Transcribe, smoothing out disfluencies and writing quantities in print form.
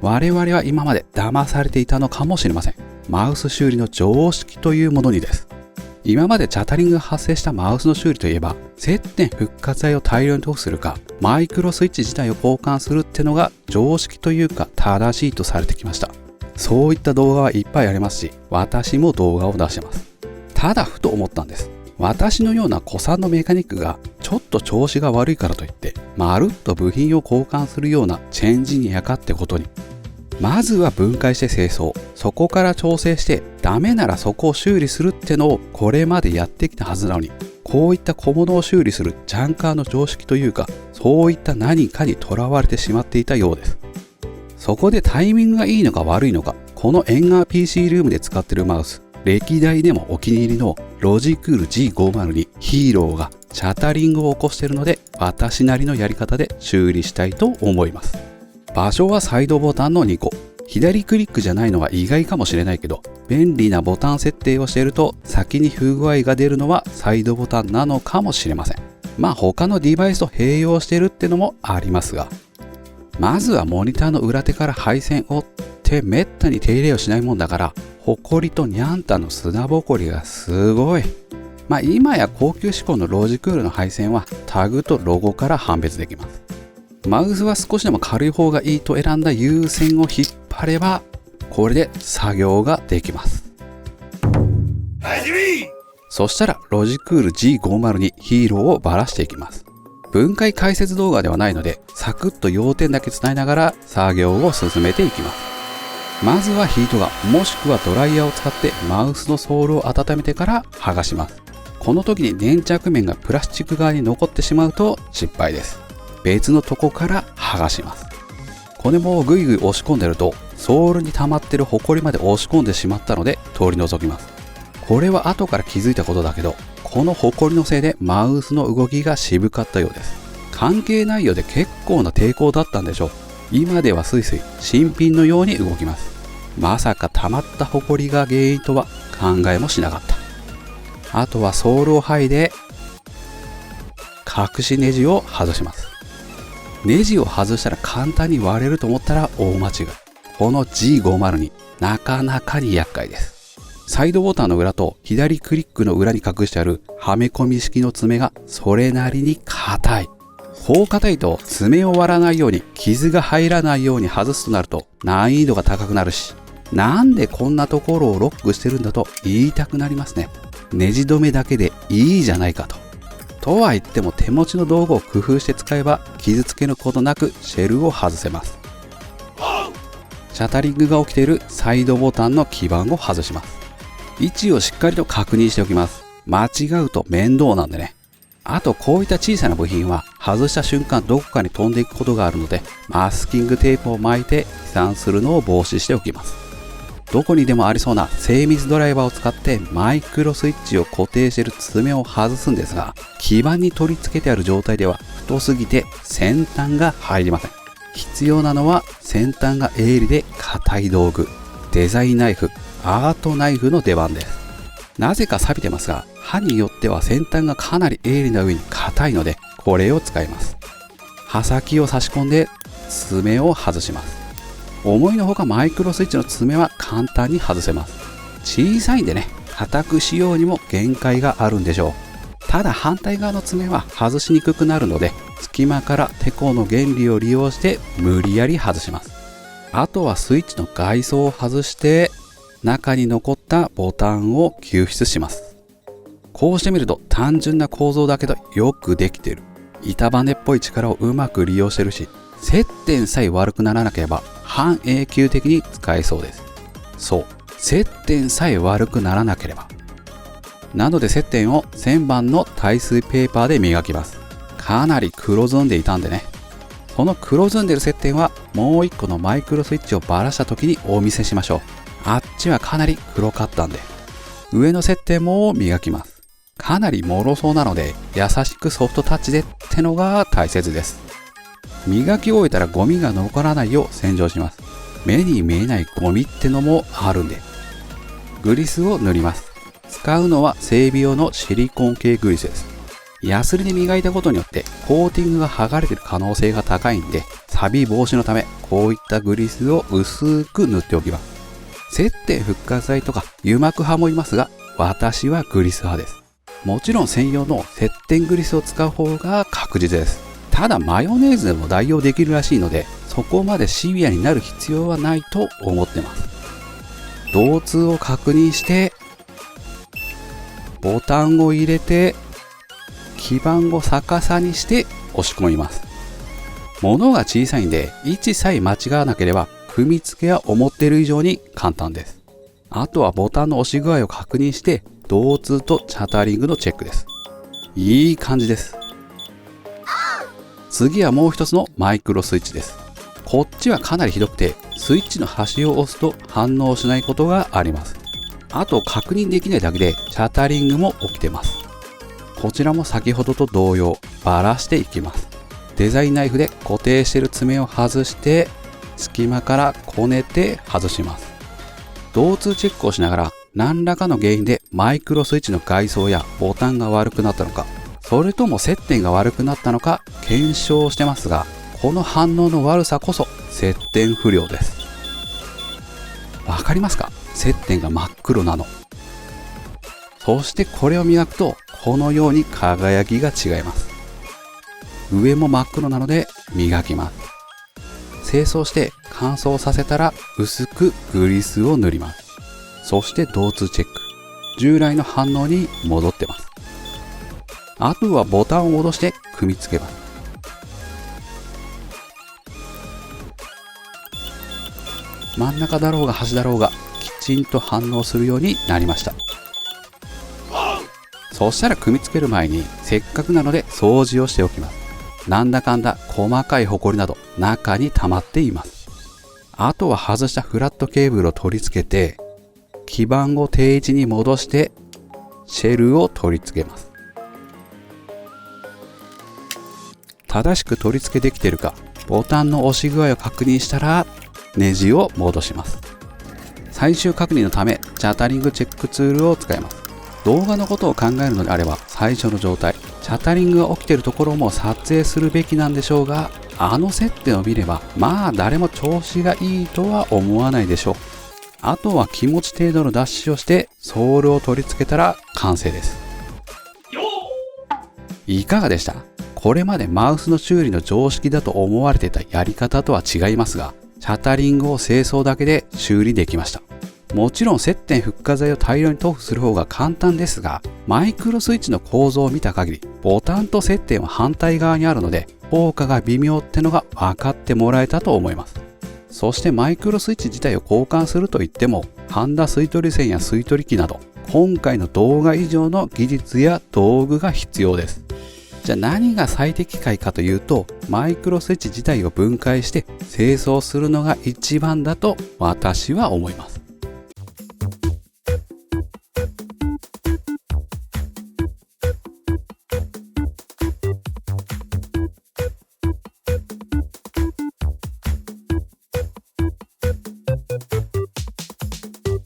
我々は今まで騙されていたのかもしれません。マウス修理の常識というものにです。今までチャタリングが発生したマウスの修理といえば、接点復活剤を大量に塗布するか、マイクロスイッチ自体を交換するってのが常識というか正しいとされてきました。そういった動画はいっぱいありますし、私も動画を出してます。ただふと思ったんです。私のような古参のメカニックがちょっと調子が悪いからといってまるっと部品を交換するようなチェンジニアかってことに。まずは分解して清掃、そこから調整してダメならそこを修理するってのをこれまでやってきたはずなのに、こういった小物を修理するジャンカーの常識というか、そういった何かにとらわれてしまっていたようです。そこでタイミングがいいのか悪いのか、このエンガー PC ルームで使ってるマウス、歴代でもお気に入りのロジクール G502 ヒーローがチャタリングを起こしているので、私なりのやり方で修理したいと思います。場所はサイドボタンの2個。左クリックじゃないのは意外かもしれないけど、便利なボタン設定をしていると先に不具合が出るのはサイドボタンなのかもしれません。まあ他のデバイスと併用しているってのもありますが、まずはモニターの裏手から配線をってめったに手入れをしないもんだから、ホコリとニャンタの砂ぼこりがすごい。まあ今や高級志向のロジクールの配線はタグとロゴから判別できます。マウスは少しでも軽い方がいいと選んだ有線を引っ張れば、これで作業ができます。そしたらロジクール G502 ヒーローをばらしていきます。分解解説動画ではないので、サクッと要点だけ伝えながら作業を進めていきます。まずはヒートガンもしくはドライヤーを使ってマウスのソールを温めてから剥がします。この時に粘着面がプラスチック側に残ってしまうと失敗です。別のとこから剥がします。これもぐいぐい押し込んでるとソールに溜まってるホコリまで押し込んでしまったので取り除きます。これは後から気づいたことだけど、このホコリのせいでマウスの動きが渋かったようです。関係ないようで結構な抵抗だったんでしょう。今ではスイスイ新品のように動きます。まさか溜まったホコリが原因とは考えもしなかった。あとはソールを剥いで隠しネジを外します。ネジを外したら簡単に割れると思ったら大間違い。この G502 なかなかに厄介です。サイドボタンの裏と左クリックの裏に隠してあるはめ込み式の爪がそれなりに硬い。こう硬いと爪を割らないように傷が入らないように外すとなると難易度が高くなるし、なんでこんなところをロックしてるんだと言いたくなりますね。ネジ止めだけでいいじゃないかと。とは言っても手持ちの道具を工夫して使えば傷つけることなくシェルを外せます。シャタリングが起きているサイドボタンの基板を外します。位置をしっかりと確認しておきます。間違うと面倒なんでね。あとこういった小さな部品は外した瞬間どこかに飛んでいくことがあるので、マスキングテープを巻いて飛散するのを防止しておきます。どこにでもありそうな精密ドライバーを使ってマイクロスイッチを固定している爪を外すんですが、基板に取り付けてある状態では太すぎて先端が入りません。必要なのは先端が鋭利で硬い道具、デザインナイフ、アートナイフの出番です。なぜか錆びてますが、刃によっては先端がかなり鋭利な上に硬いのでこれを使います。刃先を差し込んで爪を外します。思いのほかマイクロスイッチの爪は簡単に外せます。小さいんでね、固くしようにも限界があるんでしょう。ただ反対側の爪は外しにくくなるので、隙間からテコの原理を利用して無理やり外します。あとはスイッチの外装を外して中に残ったボタンを救出します。こうしてみると単純な構造だけどよくできてる。板バネっぽい力をうまく利用してるし、接点さえ悪くならなければ半永久的に使えそうです。そう、接点さえ悪くならなければ。なので接点を1000番の耐水ペーパーで磨きます。かなり黒ずんでいたんでね。この黒ずんでる接点はもう一個のマイクロスイッチをばらした時にお見せしましょう。あっちはかなり黒かったんで。上の接点も磨きます。かなり脆そうなので優しくソフトタッチでってのが大切です。磨き終えたらゴミが残らないよう洗浄します。目に見えないゴミってのもあるんで。グリスを塗ります。使うのは整備用のシリコン系グリスです。ヤスリで磨いたことによってコーティングが剥がれている可能性が高いんで、錆防止のためこういったグリスを薄く塗っておきます。接点復活剤とか油膜派もいますが、私はグリス派です。もちろん専用の接点グリスを使う方が確実です。ただマヨネーズでも代用できるらしいので、そこまでシビアになる必要はないと思ってます。導通を確認して、ボタンを入れて、基板を逆さにして押し込みます。物が小さいんで位置さえ間違わなければ組み付けは思っている以上に簡単です。あとはボタンの押し具合を確認して導通とチャタリングのチェックです。いい感じです。次はもう一つのマイクロスイッチです。こっちはかなりひどくてスイッチの端を押すと反応しないことがあります。あと確認できないだけでチャタリングも起きてます。こちらも先ほどと同様バラしていきます。デザインナイフで固定している爪を外して隙間からこねて外します。導通チェックをしながら何らかの原因でマイクロスイッチの外装やボタンが悪くなったのか、それとも接点が悪くなったのか検証してますが、この反応の悪さこそ接点不良です。わかりますか？接点が真っ黒なの。そしてこれを磨くとこのように輝きが違います。上も真っ黒なので磨きます。清掃して乾燥させたら薄くグリスを塗ります。そして導通チェック。従来の反応に戻ってます。あとはボタンを戻して組み付けます。真ん中だろうが端だろうがきちんと反応するようになりました。そしたら組み付ける前にせっかくなので掃除をしておきます。なんだかんだ細かいホコリなど中に溜まっています。あとは外したフラットケーブルを取り付けて、基板を定位置に戻してシェルを取り付けます。正しく取り付けできているかボタンの押し具合を確認したらネジを戻します。最終確認のためチャタリングチェックツールを使います。動画のことを考えるのであれば最初の状態、チャタリングが起きているところも撮影するべきなんでしょうが、あの接点を見ればまあ誰も調子がいいとは思わないでしょう。あとは気持ち程度のダッシュをしてソールを取り付けたら完成です。いかがでした？これまでマウスの修理の常識だと思われていたやり方とは違いますが、チャタリングを清掃だけで修理できました。もちろん接点復活剤を大量に塗布する方が簡単ですが、マイクロスイッチの構造を見た限りボタンと接点は反対側にあるので効果が微妙ってのが分かってもらえたと思います。そしてマイクロスイッチ自体を交換するといっても、ハンダ吸い取り線や吸い取り機など今回の動画以上の技術や道具が必要です。じゃあ何が最適解かというと、マイクロスイッチ自体を分解して清掃するのが一番だと私は思います。